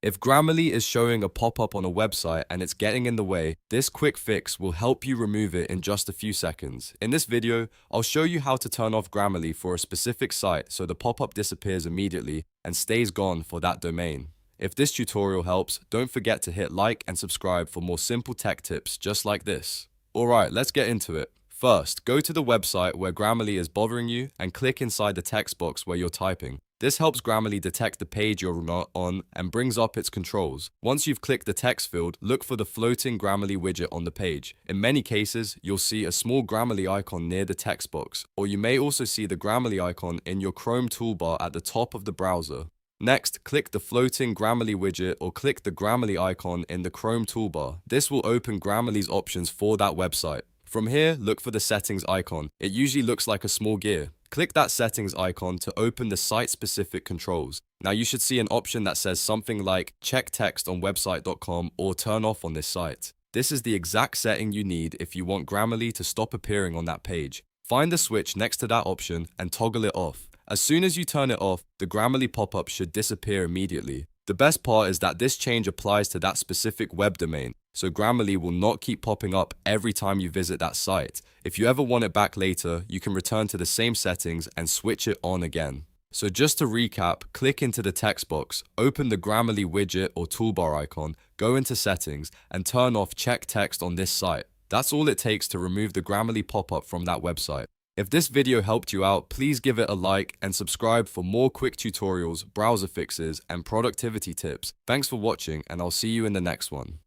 If Grammarly is showing a pop-up on a website and it's getting in the way, this quick fix will help you remove it in just a few seconds. In this video, I'll show you how to turn off Grammarly for a specific site so the pop-up disappears immediately and stays gone for that domain. If this tutorial helps, don't forget to hit like and subscribe for more simple tech tips just like this. Alright, let's get into it. First, go to the website where Grammarly is bothering you and click inside the text box where you're typing. This helps Grammarly detect the page you're not on and brings up its controls. Once you've clicked the text field, look for the floating Grammarly widget on the page. In many cases, you'll see a small Grammarly icon near the text box, or you may also see the Grammarly icon in your Chrome toolbar at the top of the browser. Next, click the floating Grammarly widget or click the Grammarly icon in the Chrome toolbar. This will open Grammarly's options for that website. From here, look for the settings icon. It usually looks like a small gear. Click that settings icon to open the site-specific controls. Now you should see an option that says something like check text on website.com or turn off on this site. This is the exact setting you need if you want Grammarly to stop appearing on that page. Find the switch next to that option and toggle it off. As soon as you turn it off, the Grammarly pop-up should disappear immediately. The best part is that this change applies to that specific web domain, so Grammarly will not keep popping up every time you visit that site. If you ever want it back later, you can return to the same settings and switch it on again. So just to recap, click into the text box, open the Grammarly widget or toolbar icon, go into settings, and turn off check text on this site. That's all it takes to remove the Grammarly pop-up from that website. If this video helped you out, please give it a like and subscribe for more quick tutorials, browser fixes, and productivity tips. Thanks for watching, and I'll see you in the next one.